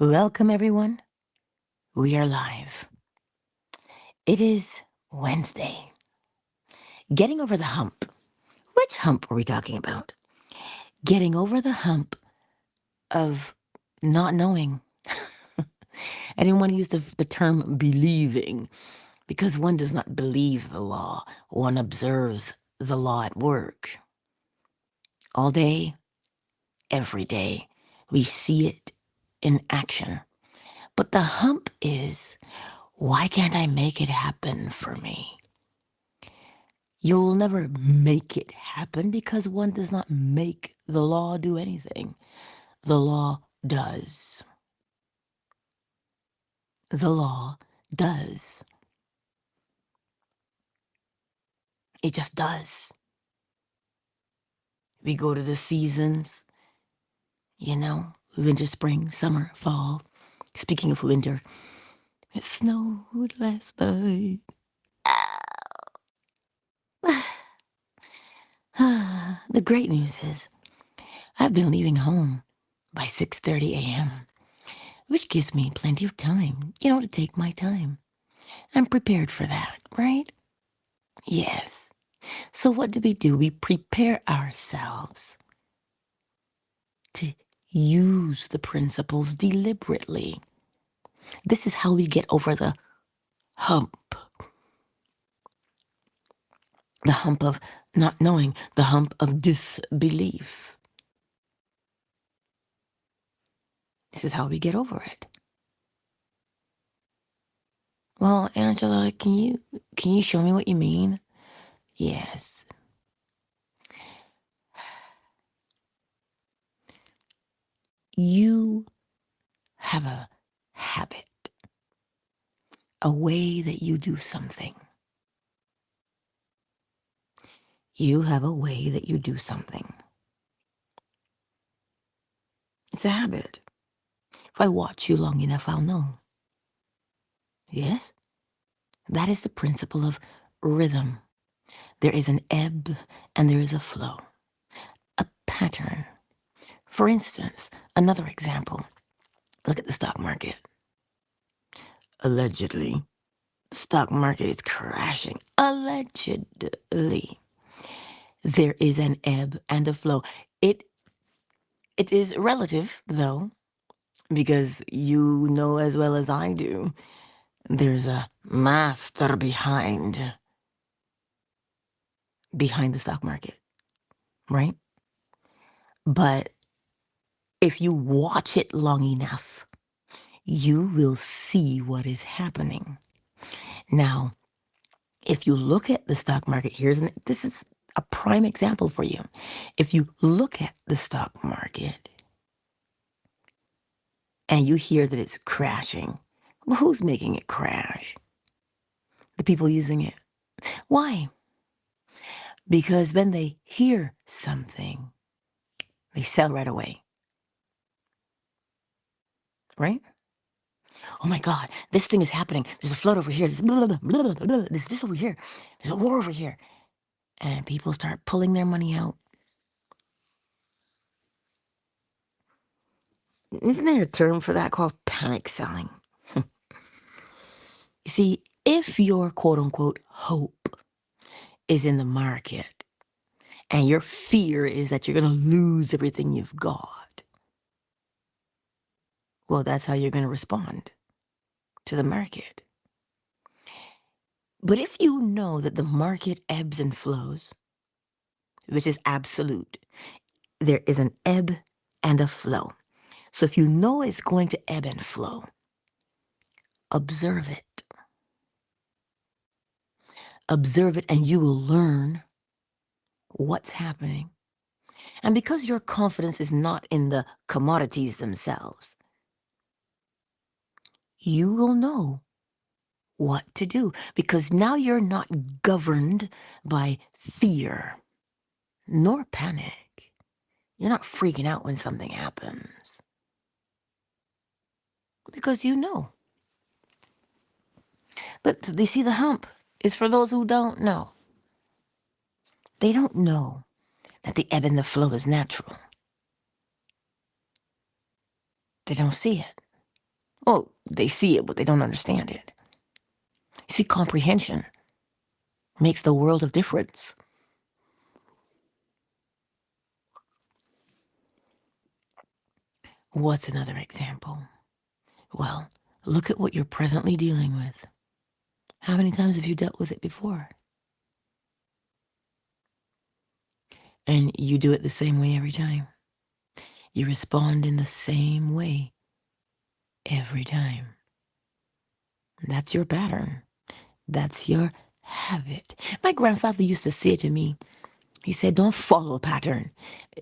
Welcome, everyone. We are live. It is Wednesday. Getting over the hump. Which hump are we talking about? Getting over the hump of not knowing. I didn't want to use the term believing because one does not believe the law. One observes the law at work. All day, every day, we see it in action. But the hump is, why can't I make it happen for me? You'll never make it happen because one does not make the law do anything. The law does. The law does. It just does. We go to the seasons, winter, spring, summer, fall. Speaking of winter, it snowed last night. The great news is I've been leaving home by 6:30 a.m., which gives me plenty of time, to take my time. I'm prepared for that, right? Yes. So what do? We prepare ourselves to use the principles deliberately. This is how we get over the hump. The hump of not knowing, the hump of disbelief. This is how we get over it. Well, Angela, can you show me what you mean? Yes. You have a habit, a way that you do something. You have a way that you do something. It's a habit. If I watch you long enough, I'll know. Yes? That is the principle of rhythm. There is an ebb and there is a flow, a pattern. For instance, another example. Look at the stock market. Allegedly, the stock market is crashing. Allegedly. There is an ebb and a flow. It is relative, though, because you know as well as I do, there's a master behind the stock market, right? But if you watch it long enough, you will see what is happening. Now, if you look at the stock market, this is a prime example for you. If you look at the stock market and you hear that it's crashing, well, who's making it crash? The people using it. Why? Because when they hear something, they sell right away. Right? Oh my God, this thing is happening. There's a flood over here. There's blah, blah, blah, blah, blah, there's this over here. There's a war over here. And people start pulling their money out. Isn't there a term for that called panic selling? You see, if your quote unquote hope is in the market and your fear is that you're going to lose everything you've got, well, that's how you're going to respond to the market. But if you know that the market ebbs and flows, which is absolute, there is an ebb and a flow. So if you know it's going to ebb and flow, observe it. Observe it and you will learn what's happening. And because your confidence is not in the commodities themselves, you will know what to do because now you're not governed by fear nor panic. You're not freaking out when something happens because you know. But you see, the hump is for those who don't know. They don't know that the ebb and the flow is natural. They don't see it. Oh, they see it, but they don't understand it. See, comprehension makes the world of difference. What's another example? Well, look at what you're presently dealing with. How many times have you dealt with it before? And you do it the same way every time. You respond in the same way every time. That's your pattern. That's your habit. My grandfather used to say to me, he said, don't follow a pattern.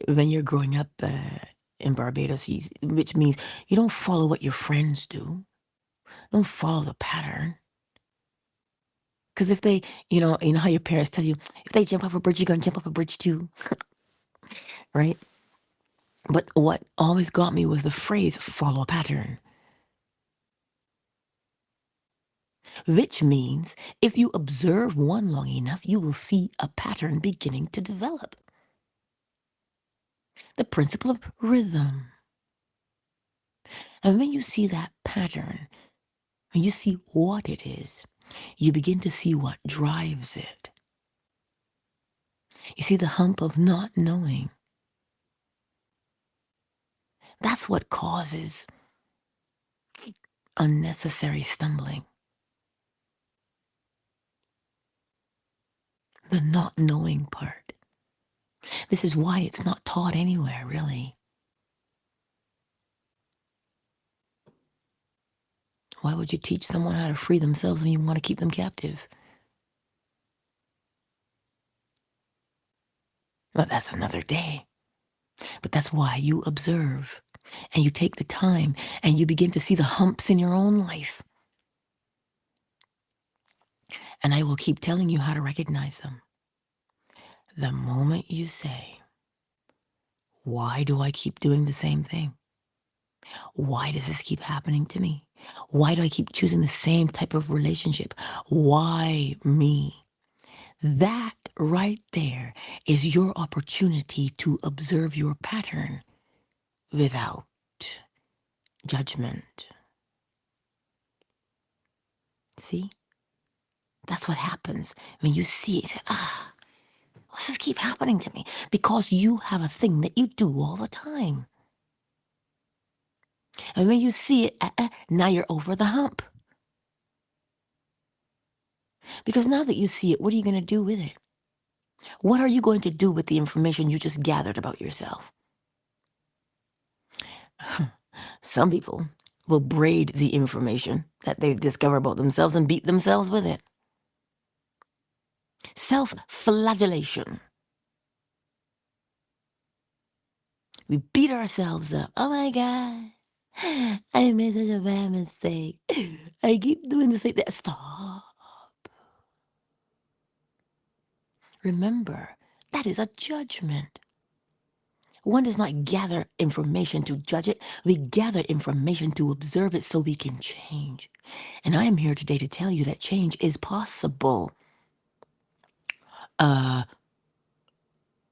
When you're growing up in Barbados, which means you don't follow what your friends do. Don't follow the pattern. Because if they, you know how your parents tell you, if they jump off a bridge, you're going to jump off a bridge too, right? But what always got me was the phrase, follow a pattern. Which means if you observe one long enough, you will see a pattern beginning to develop. The principle of rhythm. And when you see that pattern, when you see what it is, you begin to see what drives it. You see the hump of not knowing. That's what causes unnecessary stumbling. The not knowing part. This is why it's not taught anywhere, really. Why would you teach someone how to free themselves when you want to keep them captive? Well, that's another day. But that's why you observe and you take the time and you begin to see the humps in your own life. And I will keep telling you how to recognize them. The moment you say, why do I keep doing the same thing? Why does this keep happening to me? Why do I keep choosing the same type of relationship? Why me? That right there is your opportunity to observe your pattern without judgment. See? That's what happens when you see it. You say, why does this keep happening to me? Because you have a thing that you do all the time. And when you see it, now you're over the hump. Because now that you see it, what are you going to do with it? What are you going to do with the information you just gathered about yourself? Some people will braid the information that they discover about themselves and beat themselves with it. Self-flagellation. We beat ourselves up. Oh my God, I made such a bad mistake. I keep doing this like that. Stop. Remember, that is a judgment. One does not gather information to judge it. We gather information to observe it so we can change. And I am here today to tell you that change is possible.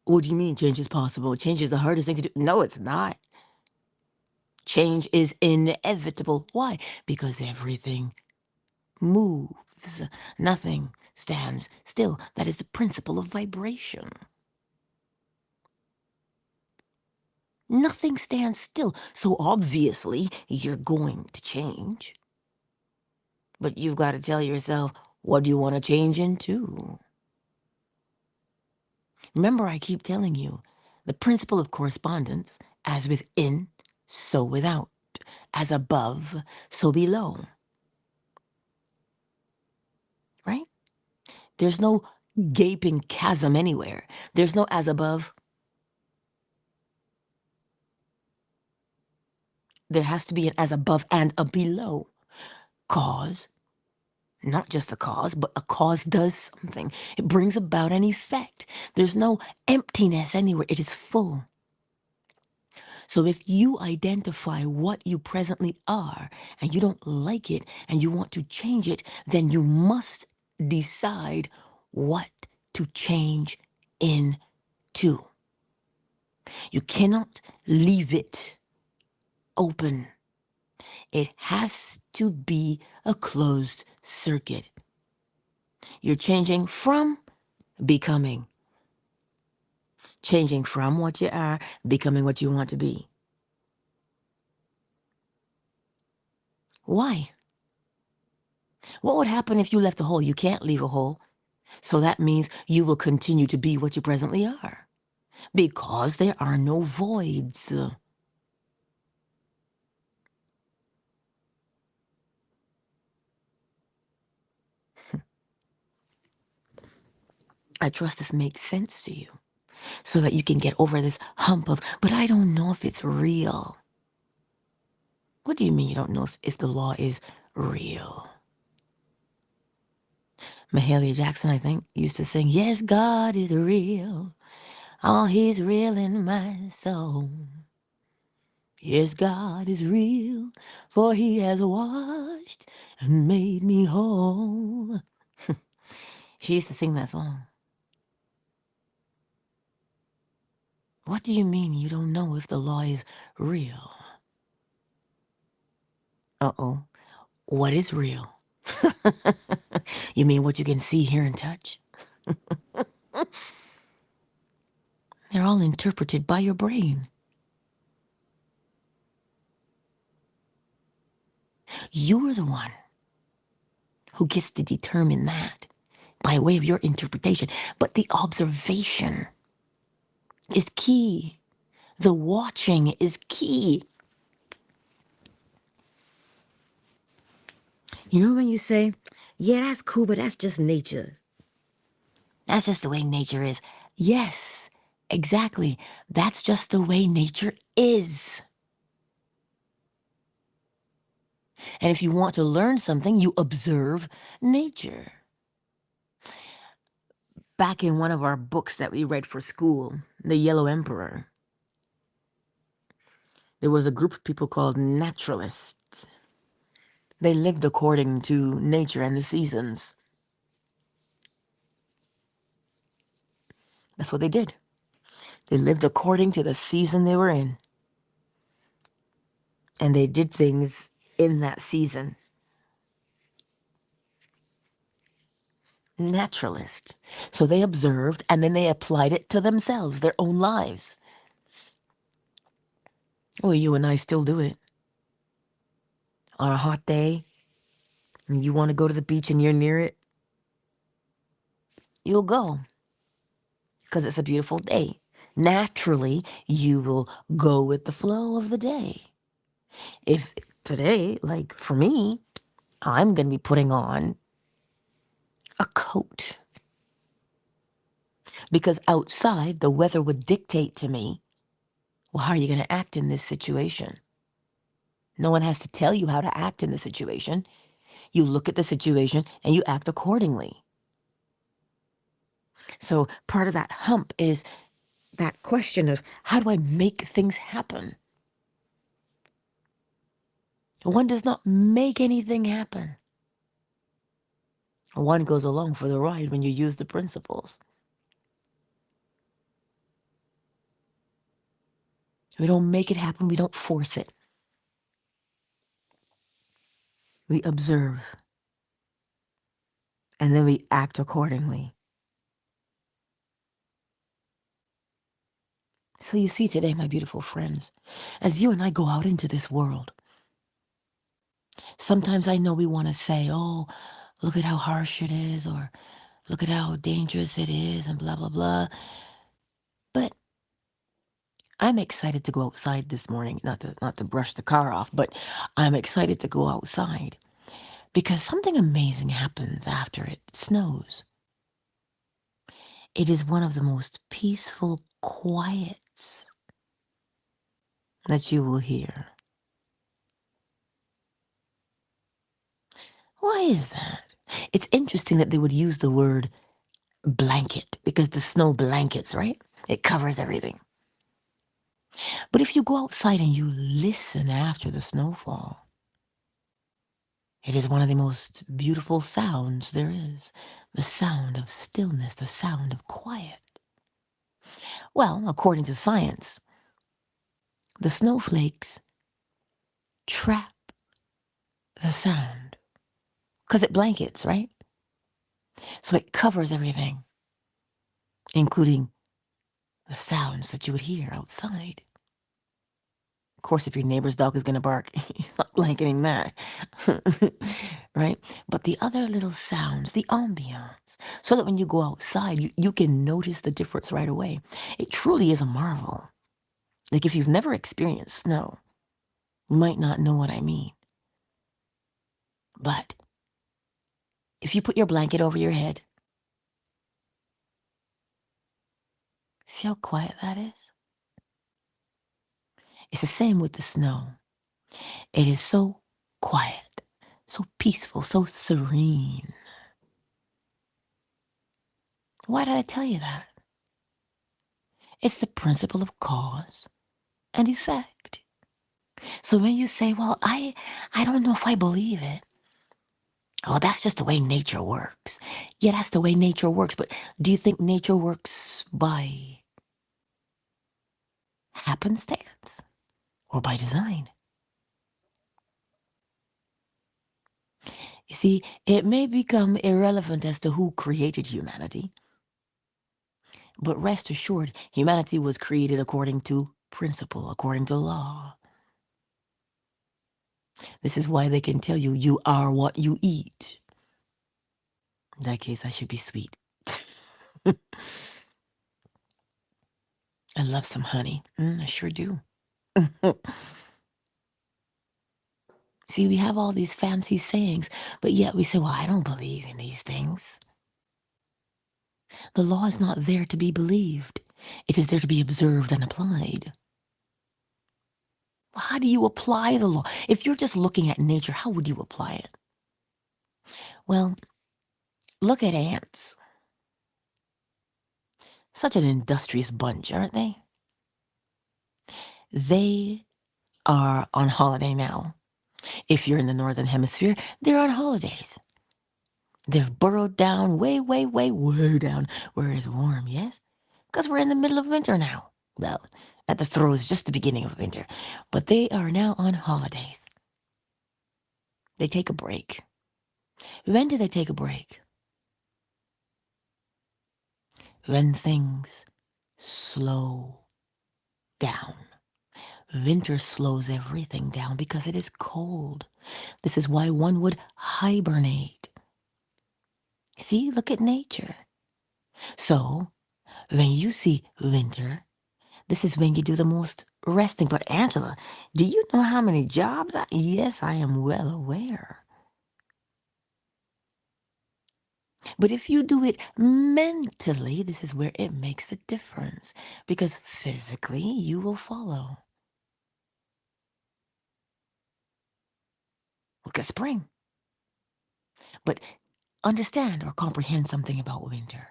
What do you mean change is possible? Change is the hardest thing to do. No, it's not. Change is inevitable. Why? Because everything moves. Nothing stands still. That is the principle of vibration. Nothing stands still. So obviously, you're going to change. But you've got to tell yourself, what do you want to change into? Remember, I keep telling you, the principle of correspondence, as within, so without. As above, so below. Right? There's no gaping chasm anywhere. There's no as above. There has to be an as above and a below. Cause, not just the cause, but a cause does something. It brings about an effect. There's no emptiness anywhere. It is full. So if you identify what you presently are and you don't like it and you want to change it, then you must decide what to change into. You cannot leave it open. It has to be a closed circuit. You're changing from becoming. Changing from what you are, becoming what you want to be. Why? What would happen if you left a hole? You can't leave a hole. So that means you will continue to be what you presently are. Because there are no voids. I trust this makes sense to you. So that you can get over this hump of, but I don't know if it's real. What do you mean you don't know if the law is real? Mahalia Jackson, I think, used to sing, yes, God is real. Oh, he's real in my soul. Yes, God is real, for he has washed and made me whole. She used to sing that song. What do you mean you don't know if the law is real? Uh-oh. What is real? You mean what you can see, hear, and touch? They're all interpreted by your brain. You're the one who gets to determine that by way of your interpretation. But the observation is key. The watching is key. You know when you say, yeah, that's cool, but that's just nature. That's just the way nature is. Yes, exactly. That's just the way nature is. And if you want to learn something, you observe nature. Back in one of our books that we read for school, The Yellow Emperor, there was a group of people called naturalists. They lived according to nature and the seasons. That's what they did. They lived according to the season they were in. And they did things in that season. Naturalist. So they observed and then they applied it to themselves, their own lives. Well, you and I still do it. On a hot day, and you want to go to the beach and you're near it, you'll go because it's a beautiful day. Naturally, you will go with the flow of the day. If today, like for me, I'm going to be putting on a coat because outside the weather would dictate to me, well, how are you going to act in this situation? No one has to tell you how to act in the situation. You look at the situation and you act accordingly. So part of that hump is that question of how do I make things happen? One does not make anything happen. One goes along for the ride when you use the principles. We don't make it happen. We don't force it. We observe. And then we act accordingly. So you see today, my beautiful friends, as you and I go out into this world, sometimes I know we want to say, oh, look at how harsh it is, or look at how dangerous it is, and blah, blah, blah. But I'm excited to go outside this morning, not to brush the car off, but I'm excited to go outside because something amazing happens after it snows. It is one of the most peaceful quiets that you will hear. Why is that? It's interesting that they would use the word blanket because the snow blankets, right? It covers everything. But if you go outside and you listen after the snowfall, it is one of the most beautiful sounds there is. The sound of stillness, the sound of quiet. Well, according to science, the snowflakes trap the sound. Because it blankets, right? So it covers everything, including the sounds that you would hear outside. Of course, if your neighbor's dog is going to bark, he's not blanketing that, right? But the other little sounds, the ambiance, so that when you go outside, you can notice the difference right away. It truly is a marvel. Like if you've never experienced snow, you might not know what I mean. But if you put your blanket over your head, see how quiet that is? It's the same with the snow. It is so quiet, so peaceful, so serene. Why did I tell you that? It's the principle of cause and effect. So when you say, well, I don't know if I believe it. Oh, that's just the way nature works. Yeah, that's the way nature works. But do you think nature works by happenstance or by design? You see, it may become irrelevant as to who created humanity, but rest assured, humanity was created according to principle, according to law. This is why they can tell you, you are what you eat. In that case, I should be sweet. I love some honey. I sure do. See, we have all these fancy sayings, but yet we say, well, I don't believe in these things. The law is not there to be believed. It is there to be observed and applied. Well, how do you apply the law? If you're just looking at nature, how would you apply it? Well, look at ants. Such an industrious bunch, aren't they? They are on holiday now. If you're in the Northern Hemisphere, they're on holidays. They've burrowed down way, way, way, way down where it's warm, yes? Because we're in the middle of winter now. Well, at the throes, just the beginning of winter. But they are now on holidays. They take a break. When do they take a break? When things slow down. Winter slows everything down because it is cold. This is why one would hibernate. See, look at nature. So, when you see winter, this is when you do the most resting. But Angela, do you know how many jobs yes, I am well aware. But if you do it mentally, this is where it makes a difference. Because physically, you will follow. Look at spring. But understand or comprehend something about winter.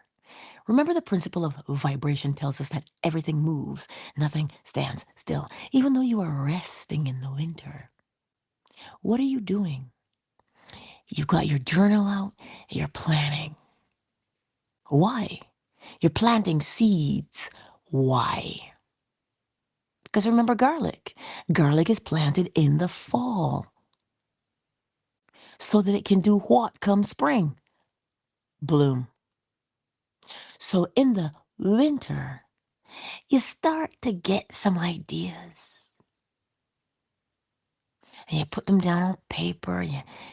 Remember the principle of vibration tells us that everything moves, nothing stands still, even though you are resting in the winter. What are you doing? You've got your journal out, you're planning. Why? You're planting seeds. Why? Because remember garlic. Garlic is planted in the fall so that it can do what come spring? Bloom. So in the winter, you start to get some ideas. And you put them down on paper,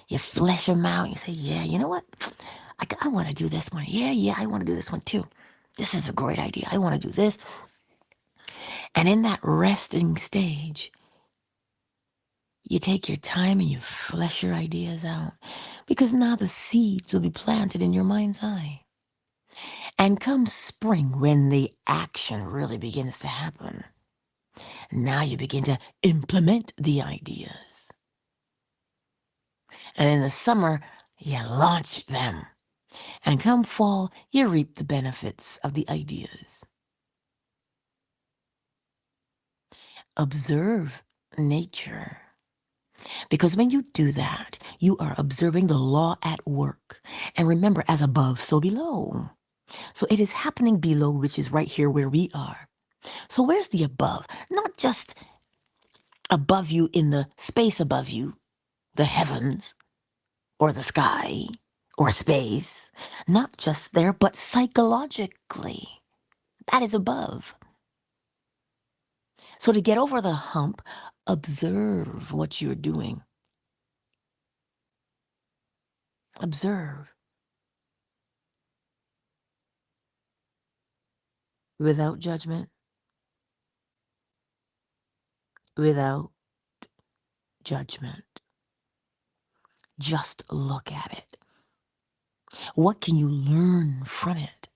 you flesh them out, you say, yeah, you know what? I want to do this one. Yeah, I want to do this one too. This is a great idea. I want to do this. And in that resting stage, you take your time and you flesh your ideas out because now the seeds will be planted in your mind's eye. And come spring, when the action really begins to happen, now you begin to implement the ideas. And in the summer, you launch them. And come fall, you reap the benefits of the ideas. Observe nature. Because when you do that, you are observing the law at work. And remember, as above, so below. So it is happening below, which is right here where we are. So where's the above? Not just above you in the space above you, the heavens, or the sky, or space. Not just there, but psychologically. That is above. So to get over the hump, observe what you're doing. Observe without judgment, without judgment. Just look at it. What can you learn from it?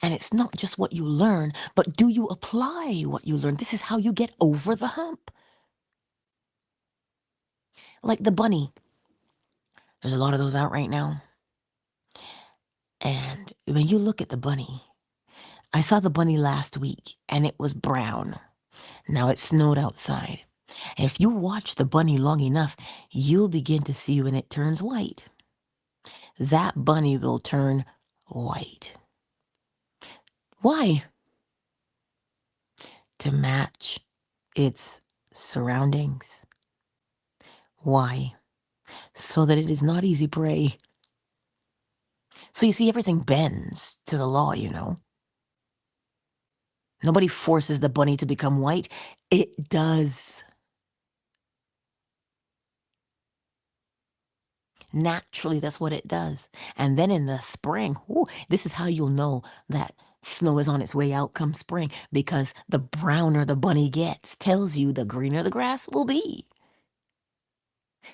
And it's not just what you learn, but do you apply what you learn? This is how you get over the hump. Like the bunny. There's a lot of those out right now. And when you look at the bunny, I saw the bunny last week and it was brown. Now it snowed outside. If you watch the bunny long enough, you'll begin to see when it turns white. That bunny will turn white. Why? To match its surroundings. Why? So that it is not easy prey. So you see, everything bends to the law, you know. Nobody forces the bunny to become white. It does. Naturally, that's what it does. And then in the spring, this is how you'll know that snow is on its way out come spring, because the browner the bunny gets tells you the greener the grass will be.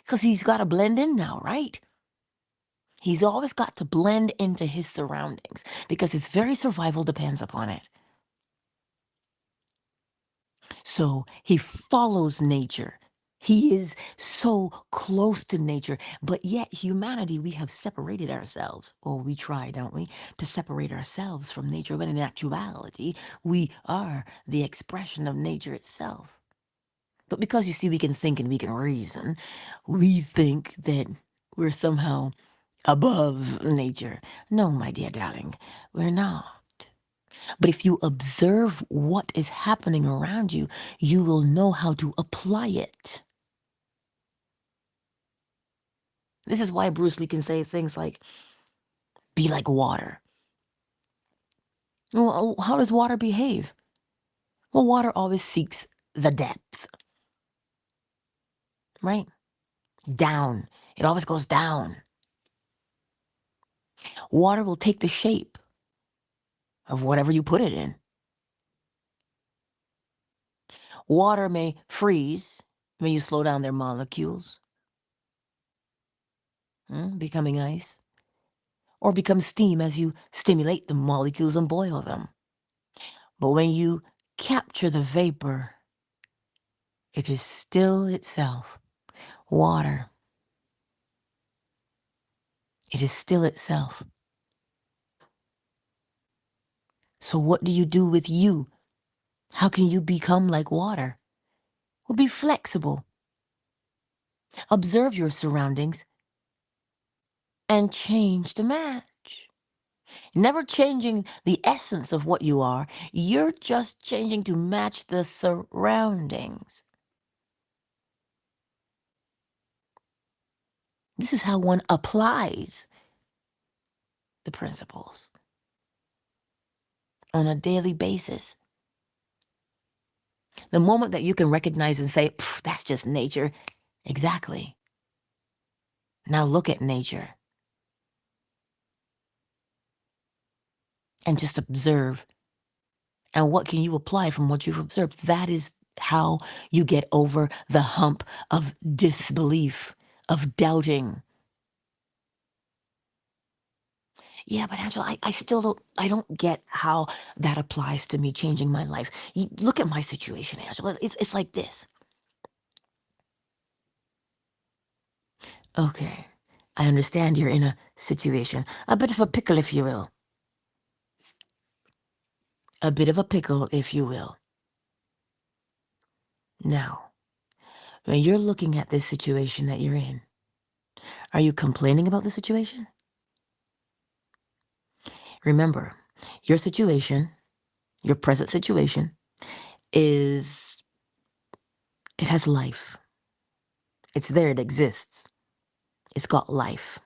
Because he's got to blend in now, right? He's always got to blend into his surroundings because his very survival depends upon it. So he follows nature. He is so close to nature, but yet humanity, we have separated ourselves. Or we try, don't we, to separate ourselves from nature. But in actuality, we are the expression of nature itself. But because you see, we can think and we can reason, we think that we're somehow above nature. No, my dear darling, we're not. But if you observe what is happening around you, you will know how to apply it. This is why Bruce Lee can say things like, be like water. Well, how does water behave? Well, water always seeks the depth, right? Down. It always goes down. Water will take the shape of whatever you put it in. Water may freeze when you slow down their molecules, becoming ice, or become steam as you stimulate the molecules and boil them. But when you capture the vapor, it is still itself. Water. It is still itself. So what do you do with you? How can you become like water? Well, be flexible. Observe your surroundings and change to match. Never changing the essence of what you are. You're just changing to match the surroundings. This is how one applies the principles on a daily basis. The moment that you can recognize and say, that's just nature. Exactly. Now look at nature and just observe. And what can you apply from what you've observed? That is how you get over the hump of disbelief, of doubting. Yeah, but Angela, I still don't get how that applies to me changing my life. Look at my situation, Angela. It's like this. Okay, I understand you're in a situation, a bit of a pickle, if you will. A bit of a pickle, if you will. Now, when you're looking at this situation that you're in, are you complaining about the situation? Remember, your situation, your present situation, it has life. It's there, it exists. It's got life.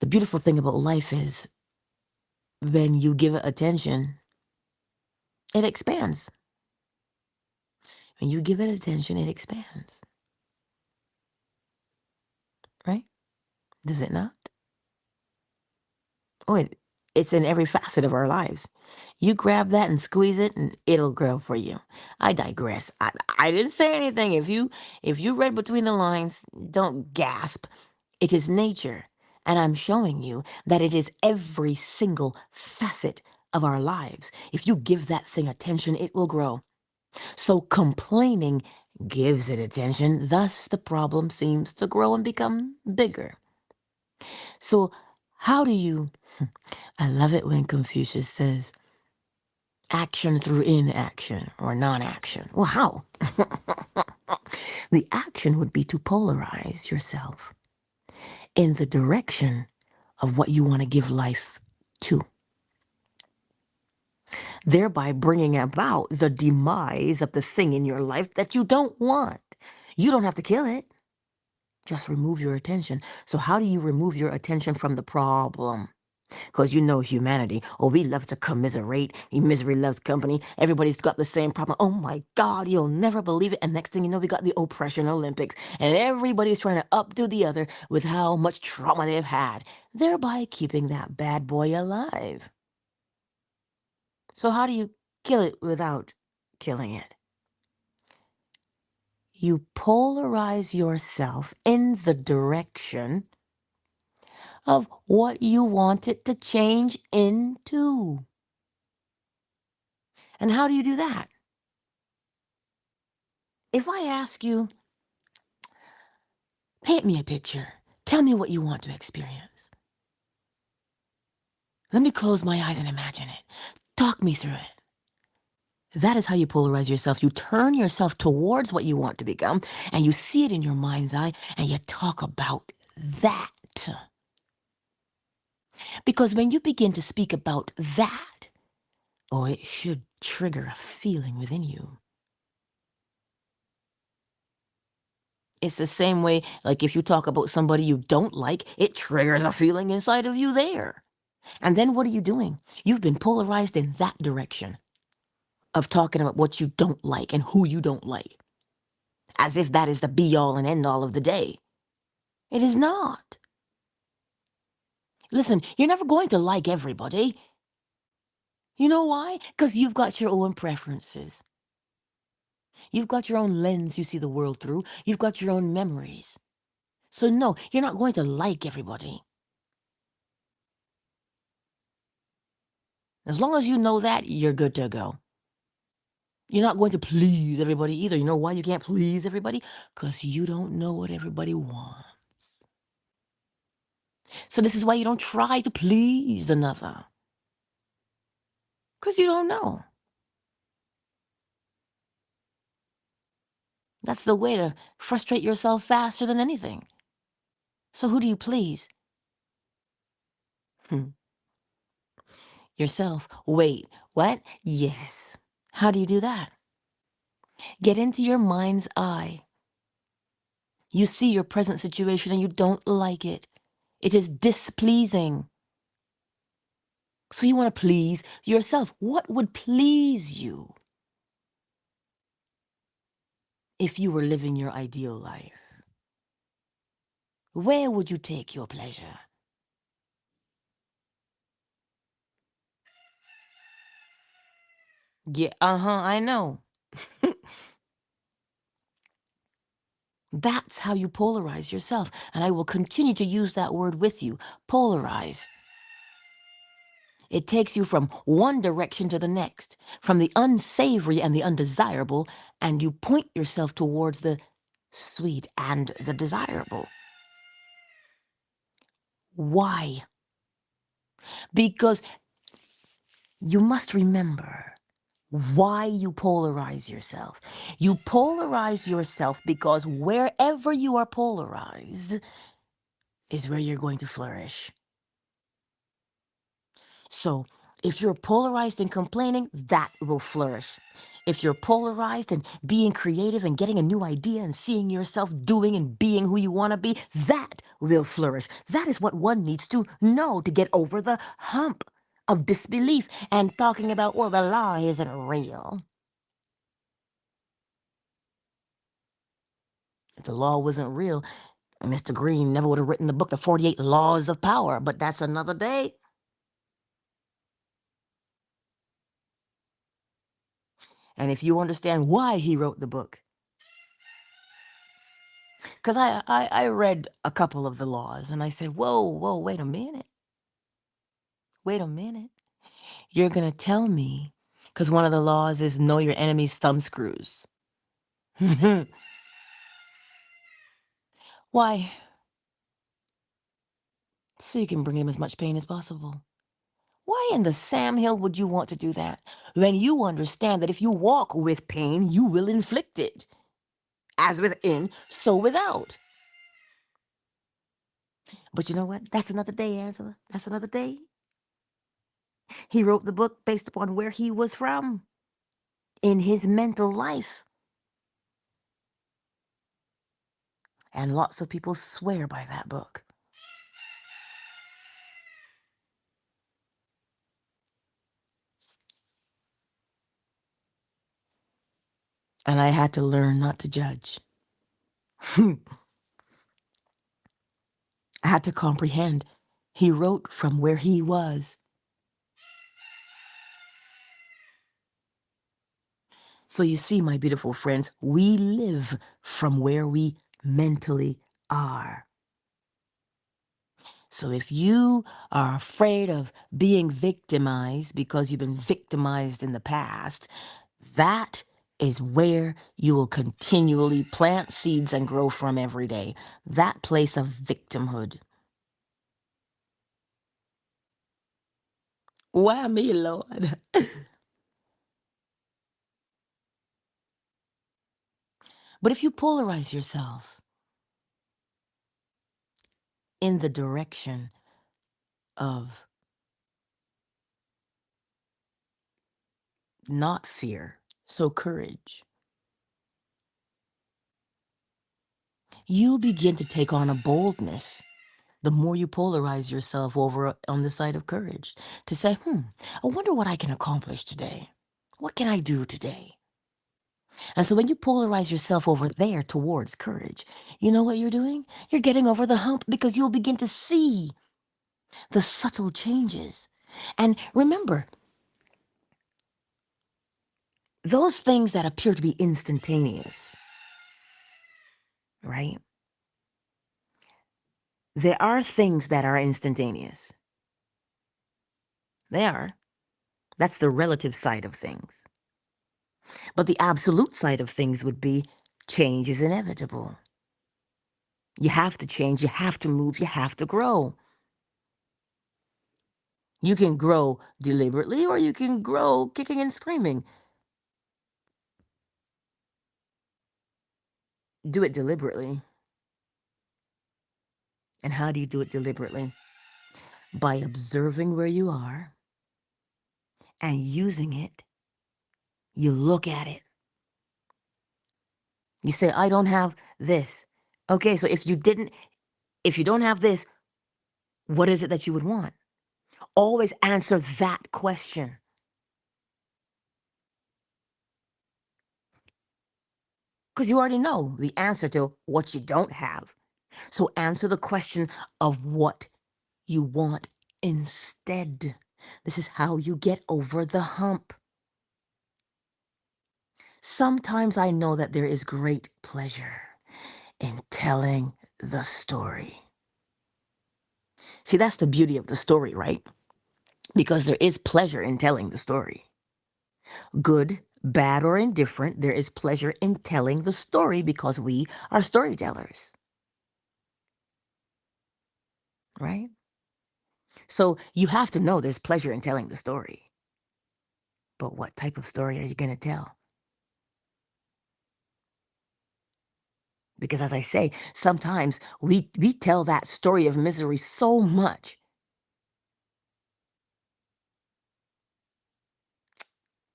The beautiful thing about life is when you give it attention, it expands. When you give it attention, it expands. Right? Does it not? Oh, it's in every facet of our lives. You grab that and squeeze it, and it'll grow for you. I digress. I didn't say anything. If you read between the lines, don't gasp. It is nature, and I'm showing you that it is every single facet of our lives. If you give that thing attention, it will grow. So complaining gives it attention. Thus, the problem seems to grow and become bigger. So, how do you? I love it when Confucius says, action through inaction or non-action. Well, how? The action would be to polarize yourself in the direction of what you want to give life to, thereby bringing about the demise of the thing in your life that you don't want. You don't have to kill it. Just remove your attention. So how do you remove your attention from the problem? Because you know humanity. Oh, we love to commiserate. Misery loves company. Everybody's got the same problem. Oh my God, you'll never believe it. And next thing you know, we got the oppression Olympics. And everybody's trying to updo the other with how much trauma they've had, thereby keeping that bad boy alive. So how do you kill it without killing it? You polarize yourself in the direction of what you want it to change into. And how do you do that? If I ask you, paint me a picture, tell me what you want to experience. Let me close my eyes and imagine it. Talk me through it. That is how you polarize yourself. You turn yourself towards what you want to become, and you see it in your mind's eye, and you talk about that. Because when you begin to speak about that, oh, it should trigger a feeling within you. It's the same way, like if you talk about somebody you don't like, it triggers a feeling inside of you there. And then what are you doing? You've been polarized in that direction of talking about what you don't like and who you don't like, as if that is the be all and end all of the day. It is not. Listen, you're never going to like everybody. You know why? Because you've got your own preferences. You've got your own lens you see the world through. You've got your own memories. So no, you're not going to like everybody. As long as you know that, you're good to go. You're not going to please everybody either. You know why you can't please everybody? Because you don't know what everybody wants. So this is why you don't try to please another. Because you don't know. That's the way to frustrate yourself faster than anything. So who do you please? Yourself. Wait, what? Yes. How do you do that? Get into your mind's eye. You see your present situation and you don't like it. It is displeasing. So you want to please yourself. What would please you if you were living your ideal life? Where would you take your pleasure? Yeah, I know. That's how you polarize yourself. And I will continue to use that word with you. Polarize. It takes you from one direction to the next, from the unsavory and the undesirable, and you point yourself towards the sweet and the desirable. Why? Because you must remember why you polarize yourself. You polarize yourself because wherever you are polarized is where you're going to flourish. So if you're polarized and complaining, that will flourish. If you're polarized and being creative and getting a new idea and seeing yourself doing and being who you want to be, that will flourish. That is what one needs to know to get over the hump of disbelief and talking about, well, the law isn't real. If the law wasn't real, Mr. Green never would have written the book, The 48 Laws of Power, but that's another day. And if you understand why he wrote the book, because I read a couple of the laws and I said, whoa, wait a minute. Wait a minute. You're going to tell me, because one of the laws is know your enemy's thumb screws. Why? So you can bring him as much pain as possible. Why in the Sam Hill would you want to do that when you understand that if you walk with pain, you will inflict it? As within, so without. But you know what? That's another day, Angela. That's another day. He wrote the book based upon where he was from in his mental life. And lots of people swear by that book. And I had to learn not to judge. I had to comprehend. He wrote from where he was. So you see, my beautiful friends, we live from where we mentally are. So if you are afraid of being victimized because you've been victimized in the past, that is where you will continually plant seeds and grow from every day. That place of victimhood. Why me, Lord? But if you polarize yourself in the direction of not fear, so courage, you begin to take on a boldness the more you polarize yourself over on the side of courage to say, I wonder what I can accomplish today. What can I do today? And so when you polarize yourself over there towards courage, you know what you're doing? You're getting over the hump because you'll begin to see the subtle changes. And remember, those things that appear to be instantaneous, right? There are things that are instantaneous. They are. That's the relative side of things. But the absolute side of things would be change is inevitable. You have to change, you have to move, you have to grow. You can grow deliberately or you can grow kicking and screaming. Do it deliberately. And how do you do it deliberately? By observing where you are and using it. You look at it. You say, I don't have this. Okay, so if you don't have this, what is it that you would want? Always answer that question. Because you already know the answer to what you don't have. So answer the question of what you want instead. This is how you get over the hump. Sometimes I know that there is great pleasure in telling the story. See, that's the beauty of the story, right? Because there is pleasure in telling the story. Good, bad, or indifferent, there is pleasure in telling the story because we are storytellers. Right? So you have to know there's pleasure in telling the story. But what type of story are you going to tell? Because as I say, sometimes we tell that story of misery so much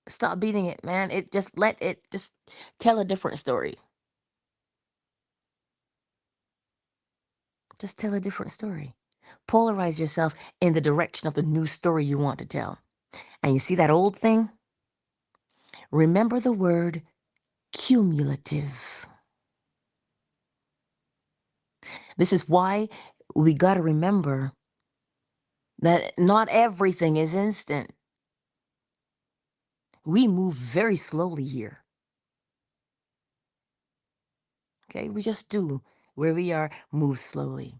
Stop beating it, man. It just let it just tell a different story. Just tell a different story. Polarize yourself in the direction of the new story you want to tell. And you see that old thing? Remember the word cumulative. This is why we got to remember that not everything is instant. We move very slowly here. Okay, we just do. Where we are, move slowly.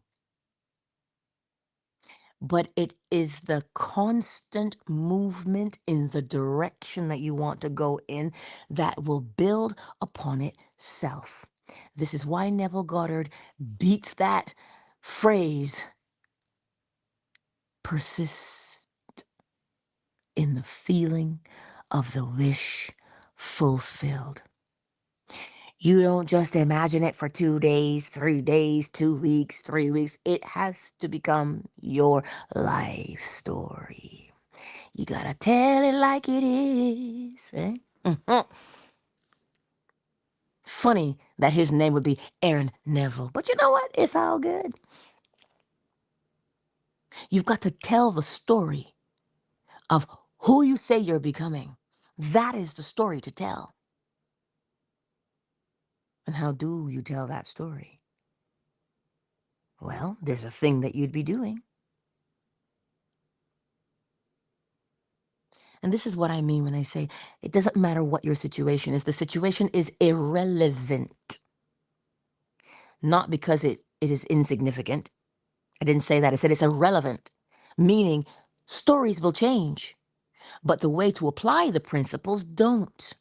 But it is the constant movement in the direction that you want to go in that will build upon itself. This is why Neville Goddard beats that phrase, persist in the feeling of the wish fulfilled. You don't just imagine it for 2 days, 3 days, 2 weeks, 3 weeks. It has to become your life story. You gotta tell it like it is. Eh? Mhm. Funny that his name would be Aaron Neville. But you know what? It's all good. You've got to tell the story of who you say you're becoming. That is the story to tell. And how do you tell that story? Well, there's a thing that you'd be doing. And this is what I mean when I say it doesn't matter what your situation is. The situation is irrelevant. Not because it is insignificant. I didn't say that. I said it's irrelevant, meaning stories will change, but the way to apply the principles don't.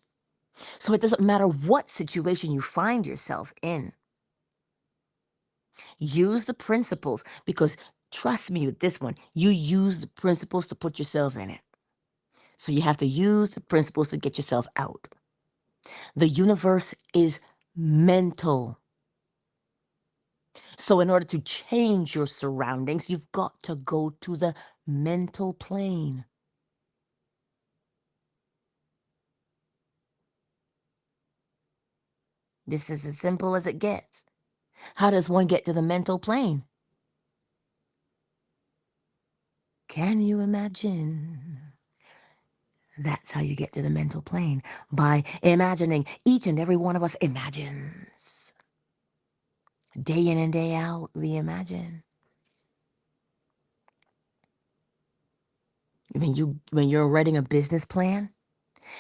So it doesn't matter what situation you find yourself in. Use the principles because trust me with this one, you use the principles to put yourself in it. So you have to use the principles to get yourself out. The universe is mental. So in order to change your surroundings, you've got to go to the mental plane. This is as simple as it gets. How does one get to the mental plane? Can you imagine? That's how you get to the mental plane, by imagining. Each and every one of us imagines. Day in and day out, we imagine. When you're writing a business plan,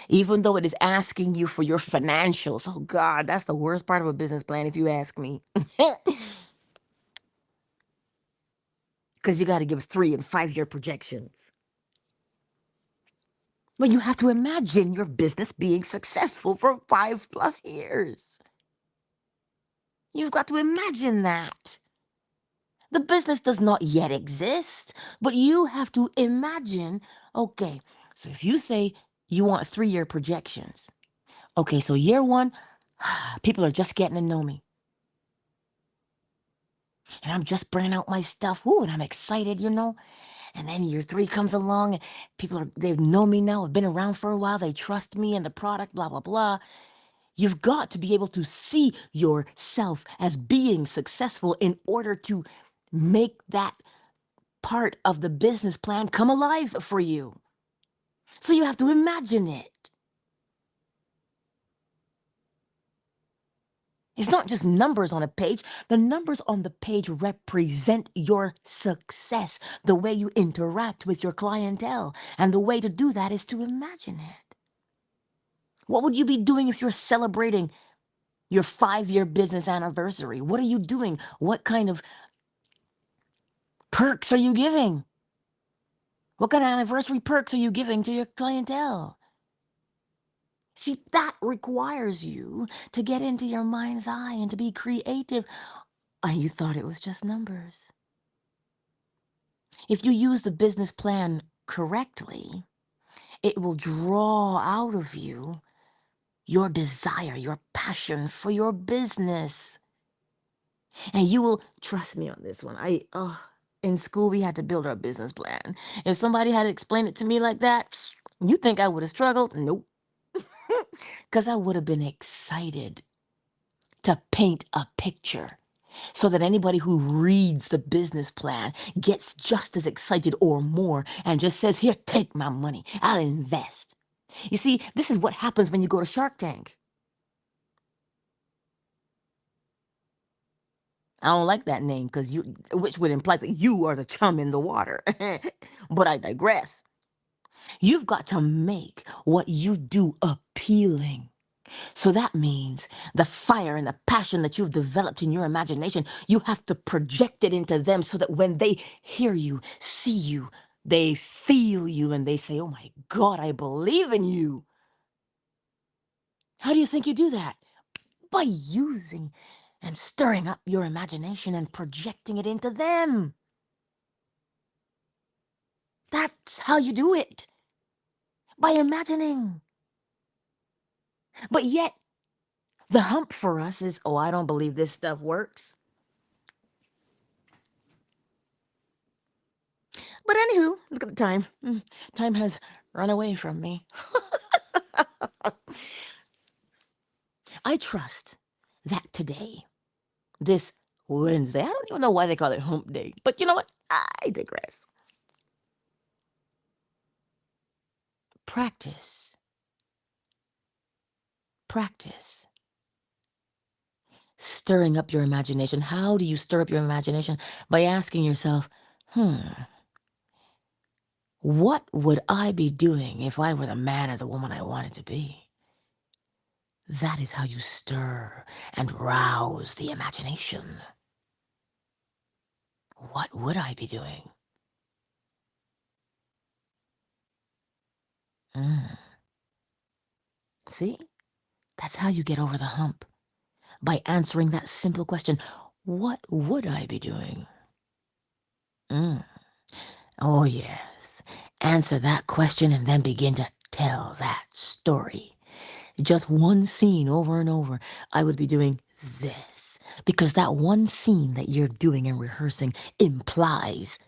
even though it is asking you for your financials, oh God, that's the worst part of a business plan if you ask me. Because you got to give 3 and 5 year projections. But you have to imagine your business being successful for 5+ years. You've got to imagine that. The business does not yet exist, but you have to imagine, okay, so if you say you want 3 year projections, okay, so year 1, people are just getting to know me. And I'm just bringing out my stuff. Ooh, and I'm excited, you know. And then year 3 comes along and they've known me now, have been around for a while, they trust me and the product, blah, blah, blah. You've got to be able to see yourself as being successful in order to make that part of the business plan come alive for you. So you have to imagine it. It's not just numbers on a page. The numbers on the page represent your success, the way you interact with your clientele. And the way to do that is to imagine it. What would you be doing if you're celebrating your 5 year business anniversary? What are you doing? What kind of perks are you giving? What kind of anniversary perks are you giving to your clientele? See, that requires you to get into your mind's eye and to be creative. And you thought it was just numbers. If you use the business plan correctly, it will draw out of you your desire, your passion for your business. And you will trust me on this one. In school we had to build our business plan. If somebody had explained it to me like that, you think I would have struggled? Nope. Because I would have been excited to paint a picture so that anybody who reads the business plan gets just as excited or more and just says, here, take my money. I'll invest. You see, this is what happens when you go to Shark Tank. I don't like that name because which would imply that you are the chum in the water. But I digress. You've got to make what you do appealing. So that means the fire and the passion that you've developed in your imagination, you have to project it into them so that when they hear you, see you, they feel you, and they say, oh my God, I believe in you. How do you think you do that? By using and stirring up your imagination and projecting it into them. That's how you do it. By imagining. But yet, the hump for us is, oh, I don't believe this stuff works. But anywho, look at the time. Time has run away from me. I trust that today, this Wednesday, I don't even know why they call it hump day, but you know what? I digress. Practice. Practice. Stirring up your imagination. How do you stir up your imagination? By asking yourself, what would I be doing if I were the man or the woman I wanted to be? That is how you stir and rouse the imagination. What would I be doing? Mm. See? That's how you get over the hump. By answering that simple question, what would I be doing? Mm. Oh, yes. Answer that question and then begin to tell that story. Just one scene over and over. I would be doing this. Because that one scene that you're doing and rehearsing implies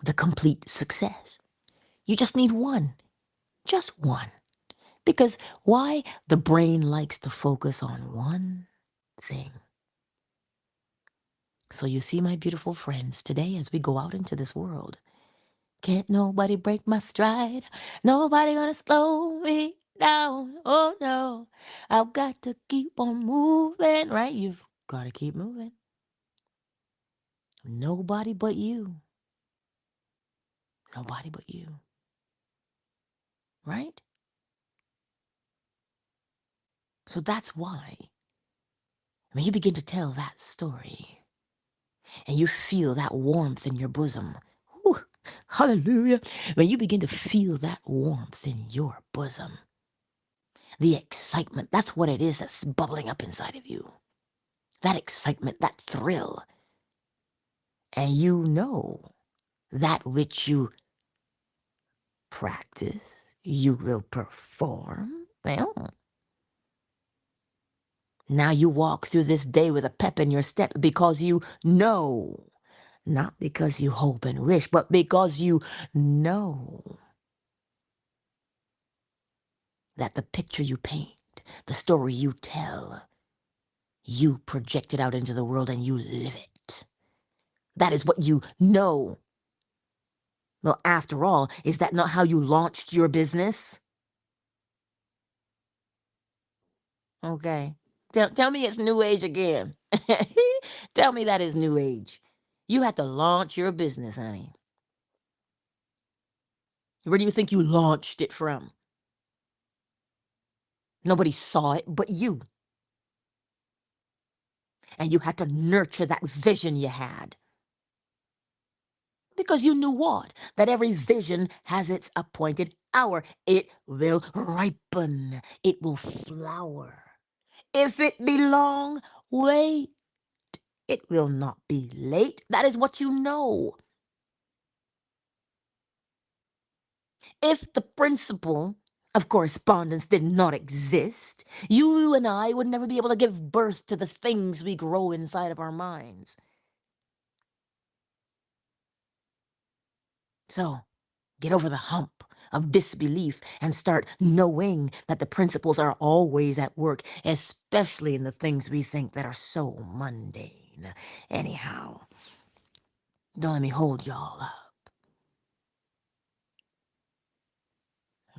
the complete success. You just need one. Just one. Because why? The brain likes to focus on one thing. So you see, my beautiful friends, today as we go out into this world, can't nobody break my stride. Nobody gonna slow me down. Oh no, I've got to keep on moving, right? You've got to keep moving. Nobody but you. Nobody but you. Right? So that's why when you begin to tell that story and you feel that warmth in your bosom, whew, hallelujah, when you begin to feel that warmth in your bosom, the excitement, that's what it is that's bubbling up inside of you. That excitement, that thrill. And you know that which you practice, you will perform. Well, now you walk through this day with a pep in your step because you know. Not because you hope and wish, but because you know that the picture you paint, the story you tell, you project it out into the world and you live it. That is what you know. Well, after all, is that not how you launched your business? Okay. Tell me it's new age again. Tell me that is new age. You had to launch your business, honey. Where do you think you launched it from? Nobody saw it but you. And you had to nurture that vision you had. Because you knew what? That every vision has its appointed hour. It will ripen. It will flower. If it be long, wait. It will not be late. That is what you know. If the principle of correspondence did not exist, you and I would never be able to give birth to the things we grow inside of our minds. So, get over the hump. of disbelief and start knowing that the principles are always at work, especially in the things we think that are so mundane. Anyhow, don't let me hold y'all up.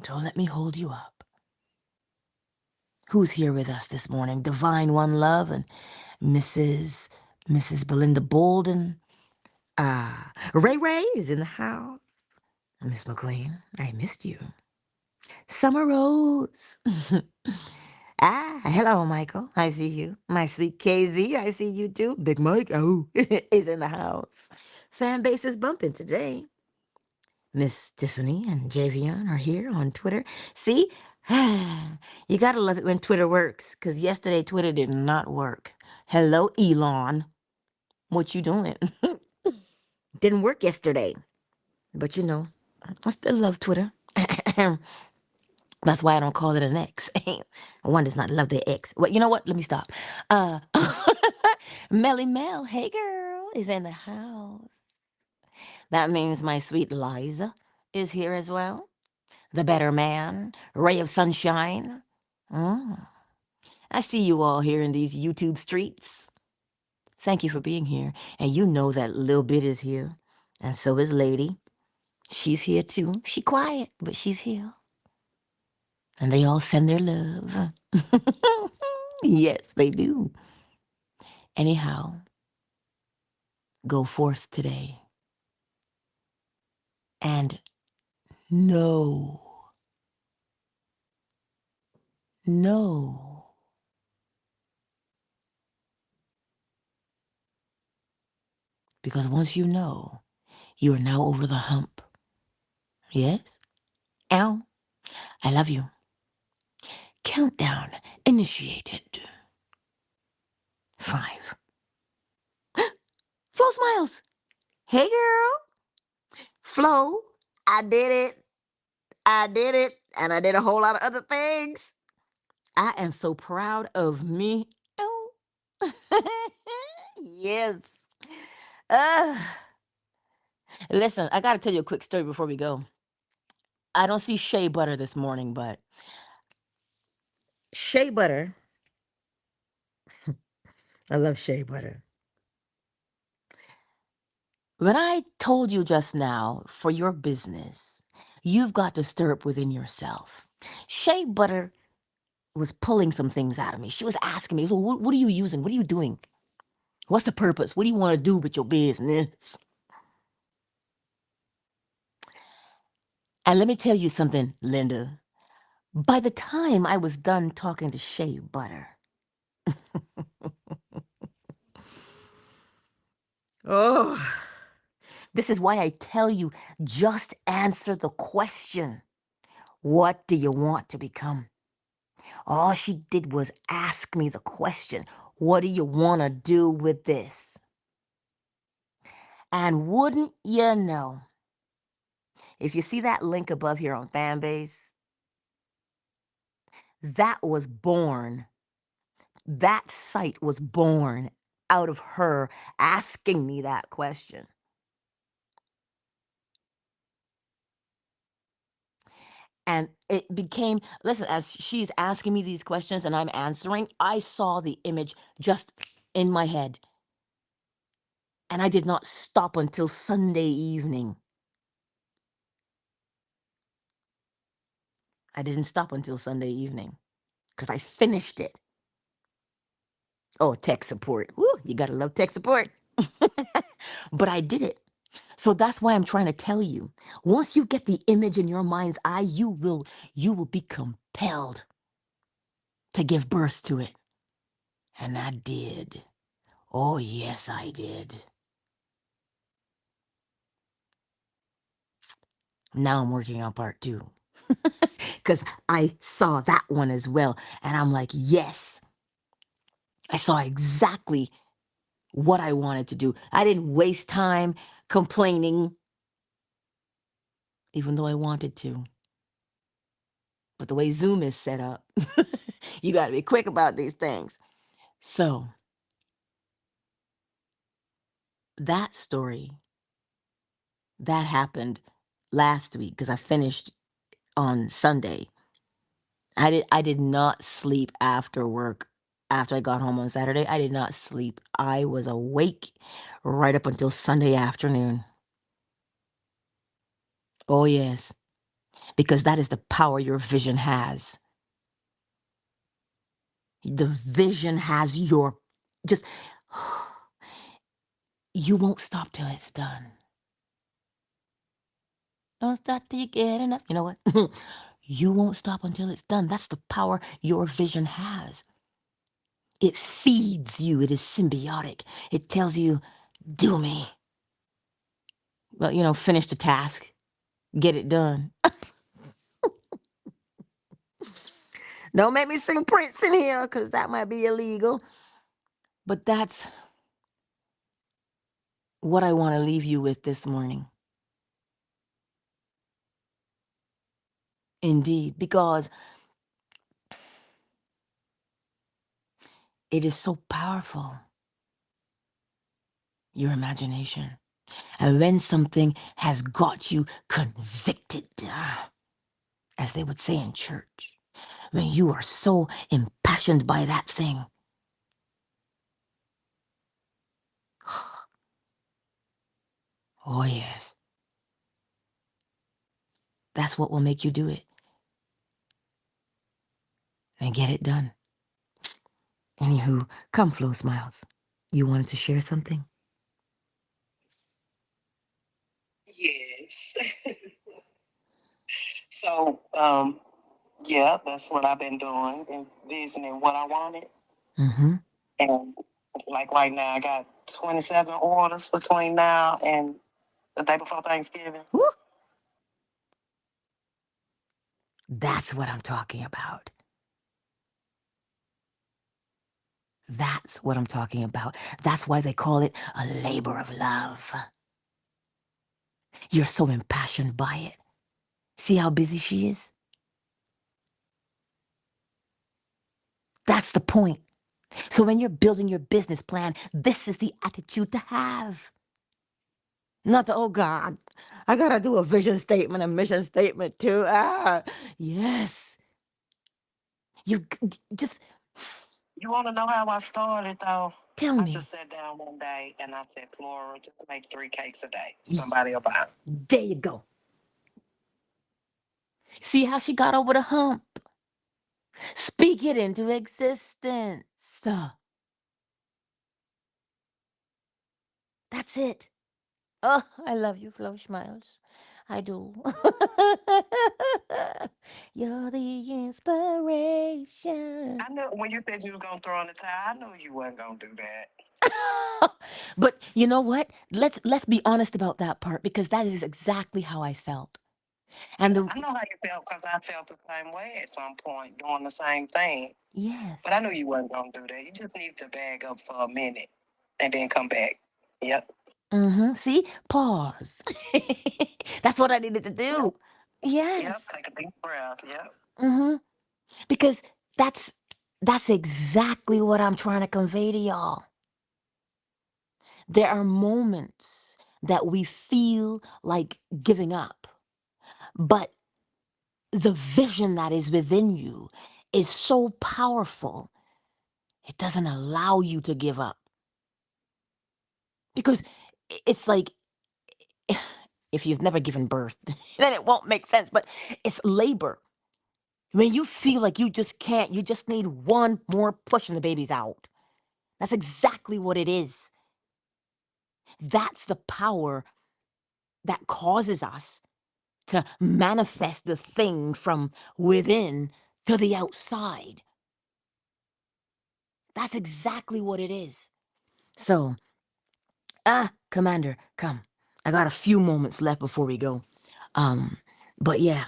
Don't let me hold you up. Who's here with us this morning? Divine One Love and Mrs. Belinda Bolden. Ray Ray is in the house. Miss McQueen, I missed you. Summer Rose. Hello, Michael. I see you. My sweet KZ, I see you too. Big Mike, oh, is in the house. Fan base is bumping today. Miss Tiffany and Javion are here on Twitter. See? You gotta love it when Twitter works, because yesterday Twitter did not work. Hello, Elon. What you doing? Didn't work yesterday. But you know, I still love Twitter. That's why I don't call it an X. One does not love their ex. Well, you know what? Let me stop. Uh, Melly Mel, hey girl, is in the house. That means my sweet Liza is here as well. The better man, ray of sunshine. Mm. I see you all here in these YouTube streets. Thank you for being here. And you know that Lil Bit is here. And so is Lady. She's here too. She quiet, but she's here. And they all send their love. Yes, they do. Anyhow, go forth today and know, know, because once you know, you are now over the hump. Yes? Ow, I love you. Countdown initiated. 5. Flo Smiles. Hey, girl. Flo, I did it. I did it. And I did a whole lot of other things. I am so proud of me. Oh. Yes. Uh, Listen, I got to tell you a quick story before we go. I don't see shea butter this morning, but shea butter. I love shea butter. When I told you just now, for your business, you've got to stir up within yourself. Shea butter was pulling some things out of me. She was asking me, so what are you using? What are you doing? What's the purpose? What do you want to do with your business? And let me tell you something, Linda. By the time I was done talking to shea butter, oh, this is why I tell you, just answer the question. What do you want to become? All she did was ask me the question, what do you want to do with this? And wouldn't you know, if you see that link above here on Fanbase, that was born, that site was born out of her asking me that question. And it became, listen, as she's asking me these questions and I'm answering, I saw the image just in my head. And I did not stop until Sunday evening. I didn't stop until Sunday evening because I finished it. Oh, tech support. Woo, you gotta love tech support. But I did it. So that's why I'm trying to tell you. Once you get the image in your mind's eye, you will be compelled to give birth to it. And I did. Oh, yes, I did. Now I'm working on part 2. Because I saw that one as well. And I'm like, yes, I saw exactly what I wanted to do. I didn't waste time complaining, even though I wanted to. But the way Zoom is set up, you got to be quick about these things. So that story, that happened last week because I finished on Sunday. I did not sleep after work. After I got home on Saturday, I did not sleep. I was awake right up until Sunday afternoon. Oh yes, because that is the power your vision has. The vision has your just you won't stop till it's done. Don't stop till you get enough. You know what? You won't stop until it's done. That's the power your vision has. It feeds you. It is symbiotic. It tells you, do me. Well, finish the task. Get it done. Don't make me sing Prince in here because that might be illegal. But that's what I want to leave you with this morning. Indeed, because it is so powerful, your imagination. And when something has got you convicted, as they would say in church, when you are so impassioned by that thing, oh yes, that's what will make you do it and get it done. Anywho, come Flow Smiles. You wanted to share something? Yes. So, yeah, that's what I've been doing, envisioning what I wanted. Mm-hmm. And like right now, I got 27 orders between now and the day before Thanksgiving. Woo! That's what I'm talking about. That's what I'm talking about. That's why they call it a labor of love. You're so impassioned by it. See how busy she is? That's the point. So when you're building your business plan, this is the attitude to have. Not the, oh God, I gotta do a vision statement, a mission statement too. Yes. You just You want to know how I started, though? tell I me. just sat down one day and I said, Flora, just make 3 cakes a day. Somebody will buy 'em. There you go. See how she got over the hump? Speak it into existence. That's it. Oh, I love you, Flo Smiles. I do. You're the inspiration. I knew when you said you was going to throw in the towel, I knew you wasn't going to do that. But you know what? Let's be honest about that part because that is exactly how I felt. And I know how you felt because I felt the same way at some point doing the same thing. yes. But I knew you wasn't going to do that. You just need to bag up for a minute and then come back. Yep. Mm-hmm. See? Pause. That's what I needed to do. Yep. Yes. Take a deep breath. Yep. Mm-hmm. Because that's exactly what I'm trying to convey to y'all. There are moments that we feel like giving up, but the vision that is within you is so powerful, it doesn't allow you to give up. Because it's like, if you've never given birth, then it won't make sense, but it's labor. When you feel like you just can't, you just need one more push and the baby's out. That's exactly what it is. That's the power that causes us to manifest the thing from within to the outside. That's exactly what it is. So, Commander, come. I got a few moments left before we go. Um, but yeah.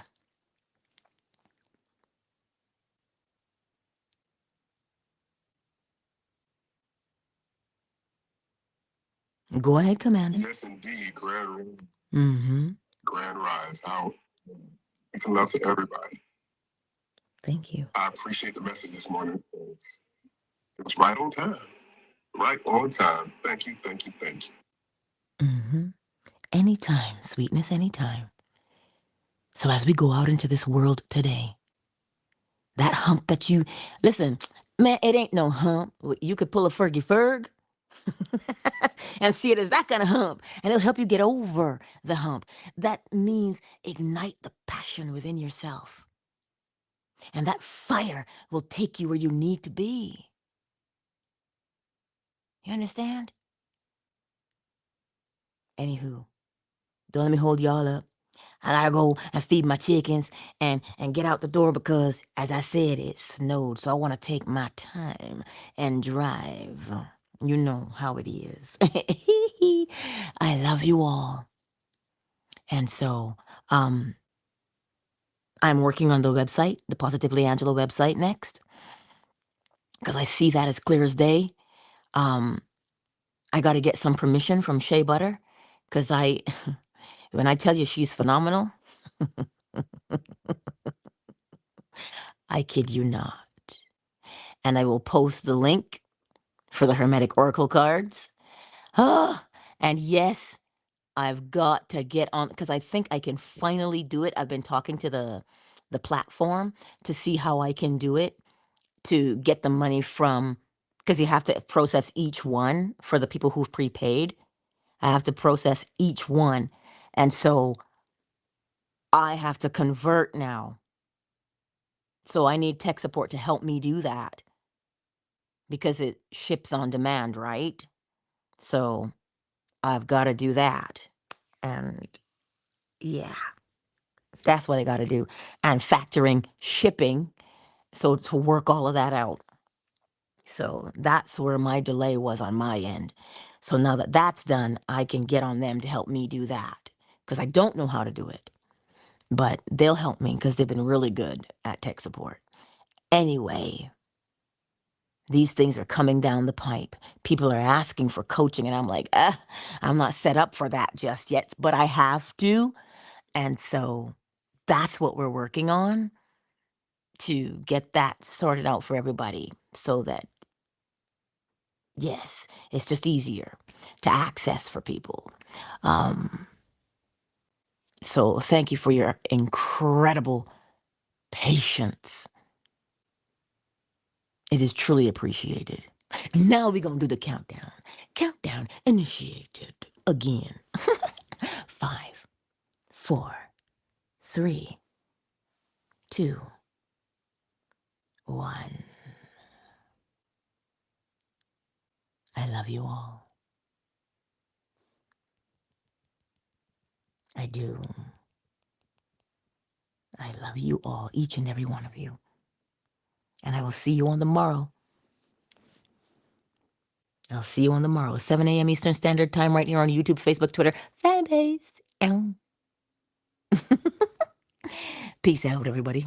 Go ahead, Commander. Yes, indeed. Mm-hmm. Grand Rise. How it's love to everybody. Thank you. I appreciate the message this morning. It was right on time. Right on time. Thank you, thank you, thank you. Mm-hmm. Anytime, sweetness, anytime. So as we go out into this world today, that hump that you, listen, man, it ain't no hump. You could pull a Fergie Ferg and see it as that kind of hump, and it'll help you get over the hump. That means ignite the passion within yourself. And that fire will take you where you need to be. You understand? Anywho, don't let me hold y'all up. I gotta go and feed my chickens and get out the door because, as I said, it snowed. So I want to take my time and drive. You know how it is. I love you all. And so I'm working on the website, the Positively Angela website next, because I see that as clear as day. I got to get some permission from Shea Butter because when I tell you she's phenomenal, I kid you not. And I will post the link for the Hermetic Oracle cards. Oh, and yes, I've got to get on because I think I can finally do it. I've been talking to the platform to see how I can do it to get the money from, because you have to process each one for the people who've prepaid. I have to process each one. And so I have to convert now. So I need tech support to help me do that because it ships on demand, right? So I've got to do that. And yeah, that's what I got to do. And factoring shipping. So to work all of that out. So that's where my delay was on my end. So now that that's done, I can get on them to help me do that because I don't know how to do it. But they'll help me because they've been really good at tech support. Anyway, these things are coming down the pipe. People are asking for coaching, and I'm like, I'm not set up for that just yet, but I have to. And so that's what we're working on to get that sorted out for everybody so that, yes, it's just easier to access for people. So thank you for your incredible patience. It is truly appreciated. Now we're going to do the countdown. Countdown initiated again. 5, 4, 3, 2, 1. I love you all. I do. I love you all, each and every one of you. And I will see you on the morrow. I'll see you on the morrow, 7 a.m. Eastern Standard Time, right here on YouTube, Facebook, Twitter, fan base. Peace out, everybody.